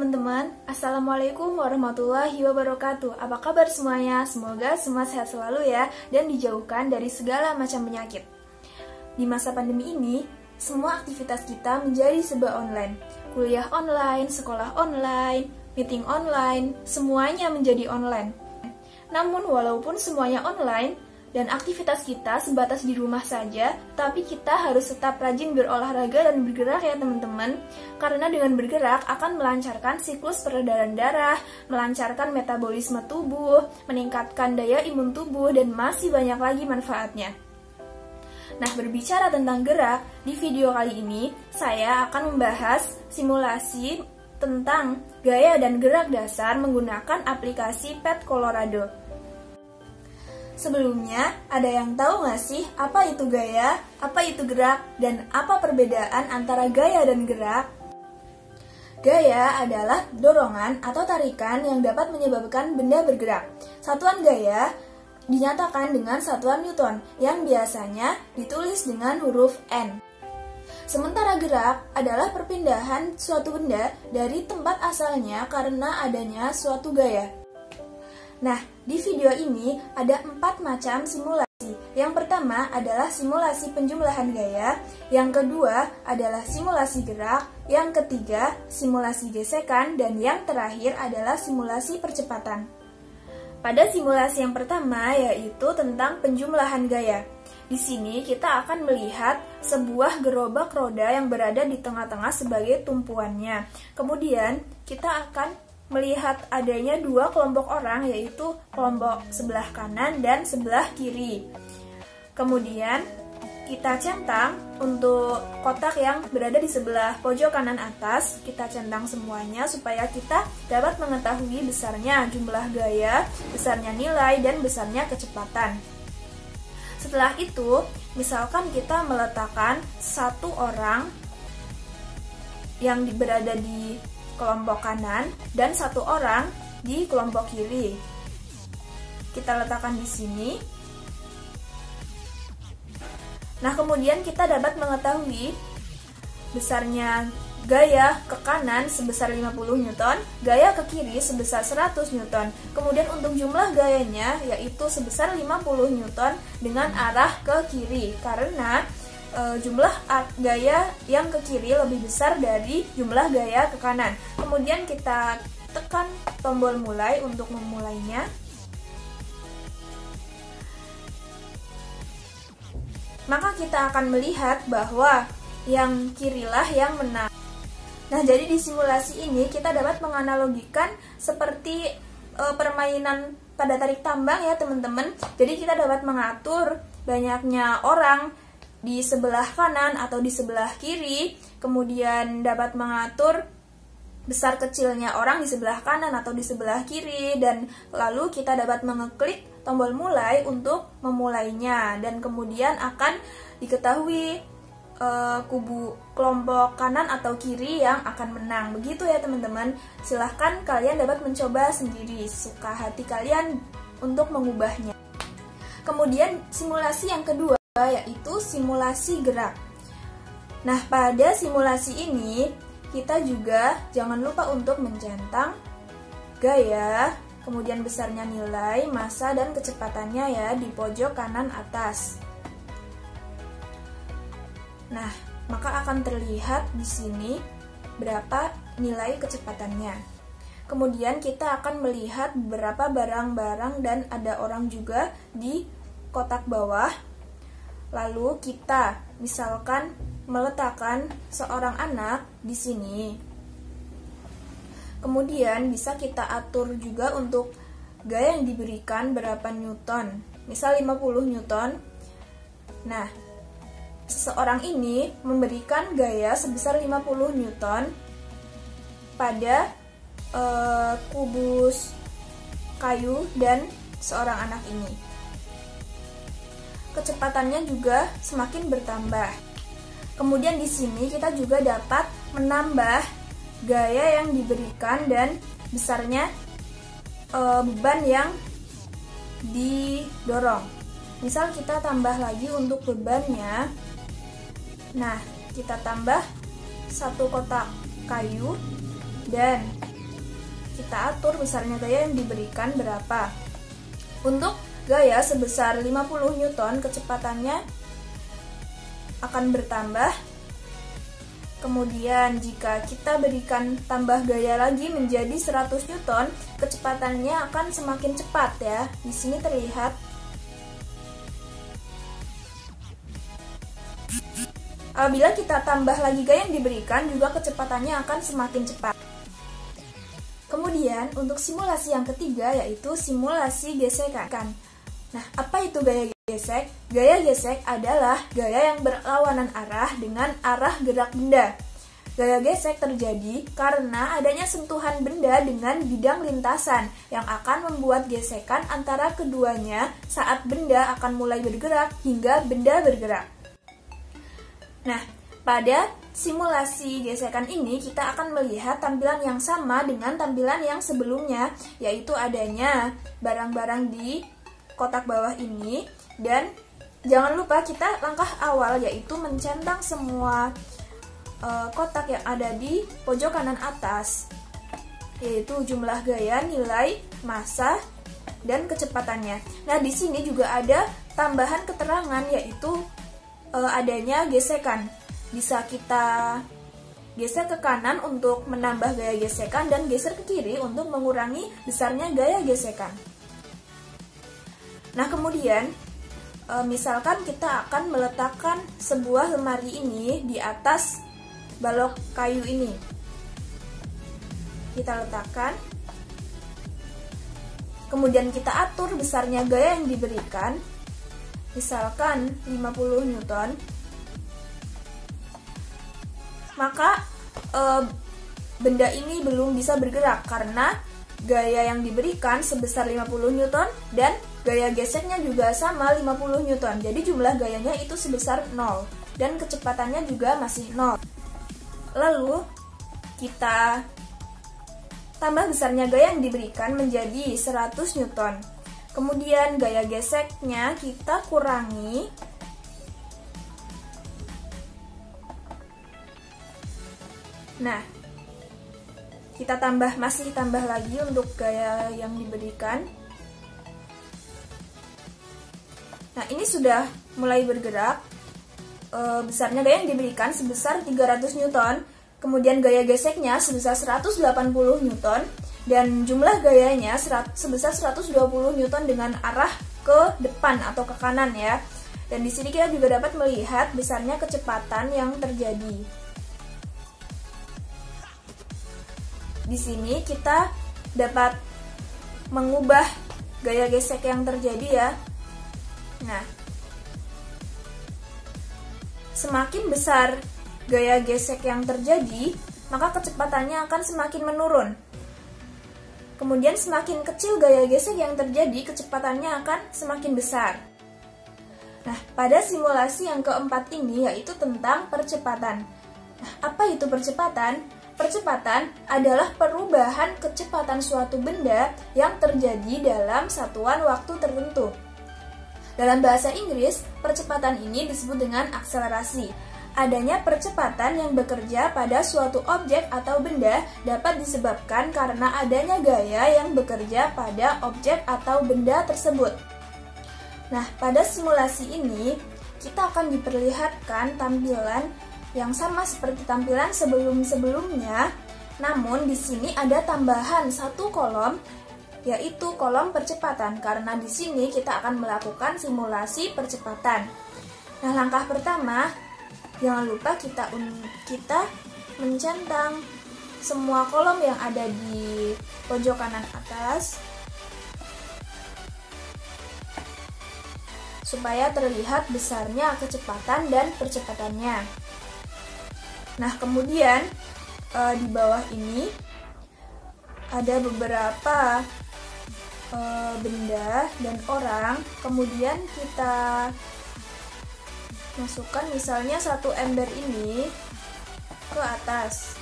teman-teman, Assalamualaikum warahmatullahi wabarakatuh. Apa kabar semuanya? Semoga semua sehat selalu ya, dan dijauhkan dari segala macam penyakit. Di masa pandemi ini, semua aktivitas kita menjadi serba online. Kuliah online, sekolah online, meeting online, semuanya menjadi online. Namun walaupun semuanya online, dan aktivitas kita sebatas di rumah saja, tapi kita harus tetap rajin berolahraga dan bergerak ya teman-teman. Karena dengan bergerak akan melancarkan siklus peredaran darah, melancarkan metabolisme tubuh, meningkatkan daya imun tubuh, dan masih banyak lagi manfaatnya. Nah, berbicara tentang gerak, di video kali ini saya akan membahas simulasi tentang gaya dan gerak dasar menggunakan aplikasi Pet Colorado. Sebelumnya, ada yang tahu nggak sih apa itu gaya, apa itu gerak, dan apa perbedaan antara gaya dan gerak? Gaya adalah dorongan atau tarikan yang dapat menyebabkan benda bergerak. Satuan gaya dinyatakan dengan satuan Newton, yang biasanya ditulis dengan huruf N. Sementara gerak adalah perpindahan suatu benda dari tempat asalnya karena adanya suatu gaya. Nah, di video ini ada 4 macam simulasi. Yang pertama adalah simulasi penjumlahan gaya, yang kedua adalah simulasi gerak, yang ketiga simulasi gesekan, dan yang terakhir adalah simulasi percepatan. Pada simulasi yang pertama yaitu tentang penjumlahan gaya. Di sini kita akan melihat sebuah gerobak roda yang berada di tengah-tengah sebagai tumpuannya. Kemudian kita akan melihat adanya 2 kelompok orang, yaitu kelompok sebelah kanan dan sebelah kiri. Kemudian kita centang untuk kotak yang berada di sebelah pojok kanan atas, kita centang semuanya supaya kita dapat mengetahui besarnya jumlah gaya, besarnya nilai, dan besarnya kecepatan. Setelah itu, misalkan kita meletakkan satu orang yang berada di kelompok kanan dan satu orang di kelompok kiri. Kita letakkan di sini. Nah, kemudian kita dapat mengetahui besarnya gaya ke kanan sebesar 50 Newton, gaya ke kiri sebesar 100 Newton. Kemudian untuk jumlah gayanya yaitu sebesar 50 Newton dengan arah ke kiri, karena jumlah gaya yang ke kiri lebih besar dari jumlah gaya ke kanan. Kemudian kita tekan tombol mulai untuk memulainya. Maka kita akan melihat bahwa yang kirilah yang menang. Nah, jadi di simulasi ini kita dapat menganalogikan seperti permainan pada tarik tambang ya teman-teman. Jadi kita dapat mengatur banyaknya orang di sebelah kanan atau di sebelah kiri, kemudian dapat mengatur besar kecilnya orang di sebelah kanan atau di sebelah kiri, dan lalu kita dapat mengeklik tombol mulai untuk memulainya, dan kemudian akan diketahui kubu kelompok kanan atau kiri yang akan menang. Begitu ya teman-teman. Silahkan kalian dapat mencoba sendiri, suka hati kalian untuk mengubahnya. Kemudian simulasi yang kedua yaitu simulasi gerak. Nah, pada simulasi ini kita juga jangan lupa untuk mencentang gaya, kemudian besarnya nilai, massa, dan kecepatannya ya di pojok kanan atas. Nah, maka akan terlihat di sini berapa nilai kecepatannya. Kemudian kita akan melihat beberapa barang-barang dan ada orang juga di kotak bawah. Lalu kita misalkan meletakkan seorang anak di sini. Kemudian bisa kita atur juga untuk gaya yang diberikan berapa Newton. Misal 50 Newton. Nah, seseorang ini memberikan gaya sebesar 50 Newton pada kubus kayu dan seorang anak ini. Kecepatannya juga semakin bertambah. Kemudian di sini kita juga dapat menambah gaya yang diberikan dan besarnya beban yang didorong. Misal kita tambah lagi untuk bebannya. Nah, kita tambah satu kotak kayu dan kita atur besarnya gaya yang diberikan berapa. Untuk gaya sebesar 50 Newton, kecepatannya akan bertambah. Kemudian jika kita berikan tambah gaya lagi menjadi 100 Newton, kecepatannya akan semakin cepat ya. Di sini terlihat. Apabila kita tambah lagi gaya yang diberikan, juga kecepatannya akan semakin cepat. Kemudian untuk simulasi yang ketiga yaitu simulasi gesekan. Nah, apa itu gaya gesek? Gaya gesek adalah gaya yang berlawanan arah dengan arah gerak benda. Gaya gesek terjadi karena adanya sentuhan benda dengan bidang lintasan yang akan membuat gesekan antara keduanya saat benda akan mulai bergerak hingga benda bergerak. Nah, pada simulasi gesekan ini kita akan melihat tampilan yang sama dengan tampilan yang sebelumnya, yaitu adanya barang-barang di kotak bawah ini. Dan jangan lupa kita langkah awal yaitu mencentang semua kotak yang ada di pojok kanan atas, yaitu jumlah gaya, nilai, massa, dan kecepatannya. Nah, di sini juga ada tambahan keterangan yaitu adanya gesekan. Bisa kita geser ke kanan untuk menambah gaya gesekan dan geser ke kiri untuk mengurangi besarnya gaya gesekan. Nah, kemudian misalkan kita akan meletakkan sebuah lemari ini di atas balok kayu ini. Kita letakkan. Kemudian kita atur besarnya gaya yang diberikan. Misalkan 50 Newton, maka benda ini belum bisa bergerak karena gaya yang diberikan sebesar 50 Newton dan gaya geseknya juga sama 50 Newton. Jadi jumlah gayanya itu sebesar 0 dan kecepatannya juga masih 0. Lalu kita tambah besarnya gaya yang diberikan menjadi 100 Newton. Kemudian gaya geseknya kita kurangi. Nah, kita masih tambah lagi untuk gaya yang diberikan. Nah, ini sudah mulai bergerak. Besarnya gaya yang diberikan sebesar 300 Newton. Kemudian gaya geseknya sebesar 180 Newton. Dan jumlah gayanya sebesar 120 Newton dengan arah ke depan atau ke kanan ya. Dan di sini kita juga dapat melihat besarnya kecepatan yang terjadi. Di sini kita dapat mengubah gaya gesek yang terjadi ya. Nah, semakin besar gaya gesek yang terjadi, maka kecepatannya akan semakin menurun. Kemudian semakin kecil gaya gesek yang terjadi, kecepatannya akan semakin besar. Nah, pada simulasi yang keempat ini yaitu tentang percepatan. Nah, apa itu percepatan? Percepatan adalah perubahan kecepatan suatu benda yang terjadi dalam satuan waktu tertentu. Dalam bahasa Inggris, percepatan ini disebut dengan akselerasi. Adanya percepatan yang bekerja pada suatu objek atau benda dapat disebabkan karena adanya gaya yang bekerja pada objek atau benda tersebut. Nah, pada simulasi ini, kita akan diperlihatkan tampilan yang sama seperti tampilan sebelum-sebelumnya, namun di sini ada tambahan satu kolom, yaitu kolom percepatan, karena di sini kita akan melakukan simulasi percepatan. Nah, langkah pertama, jangan lupa kita mencentang semua kolom yang ada di pojok kanan atas supaya terlihat besarnya kecepatan dan percepatannya. Nah, kemudian di bawah ini ada beberapa benda dan orang. Kemudian kita masukkan misalnya satu ember ini ke atas.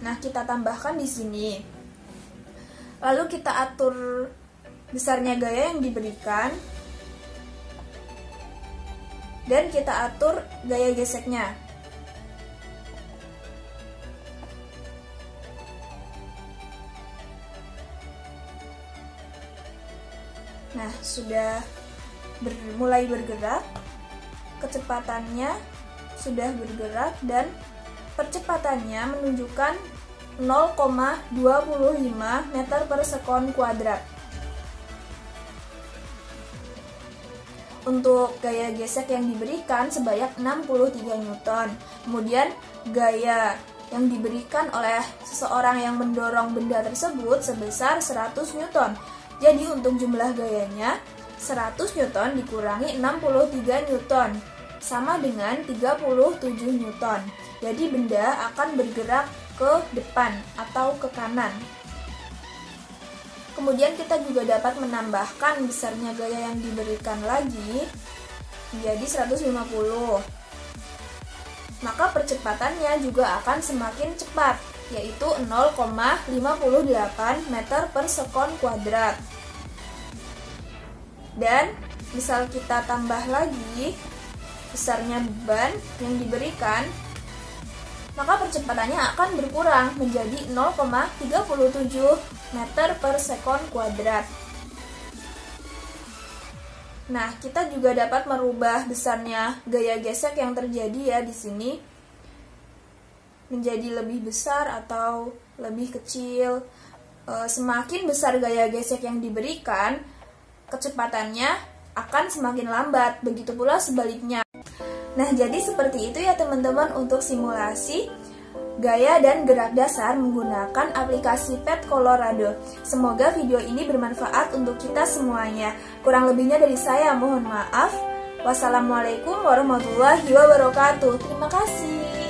Nah, kita tambahkan di sini. Lalu kita atur besarnya gaya yang diberikan. Dan kita atur gaya geseknya. Nah, sudah mulai bergerak, kecepatannya sudah bergerak dan percepatannya menunjukkan 0,25 meter per sekon kuadrat. Untuk gaya gesek yang diberikan sebanyak 63 Newton. Kemudian gaya yang diberikan oleh seseorang yang mendorong benda tersebut sebesar 100 Newton. Jadi untuk jumlah gayanya 100 Newton dikurangi 63 Newton sama dengan 37 Newton. Jadi benda akan bergerak ke depan atau ke kanan. Kemudian kita juga dapat menambahkan besarnya gaya yang diberikan lagi menjadi 150. Maka percepatannya juga akan semakin cepat, yaitu 0,58 meter per sekon kuadrat. Dan misal kita tambah lagi besarnya beban yang diberikan, maka percepatannya akan berkurang menjadi 0,37 meter per sekon kuadrat. Nah, kita juga dapat merubah besarnya gaya gesek yang terjadi ya di sini menjadi lebih besar atau lebih kecil. Semakin besar gaya gesek yang diberikan, kecepatannya akan semakin lambat. Begitu pula sebaliknya. Nah, jadi seperti itu ya teman-teman untuk simulasi gaya dan gerak dasar menggunakan aplikasi Pet Colorado. Semoga video ini bermanfaat untuk kita semuanya. Kurang lebihnya dari saya mohon maaf. Wassalamualaikum warahmatullahi wabarakatuh. Terima kasih.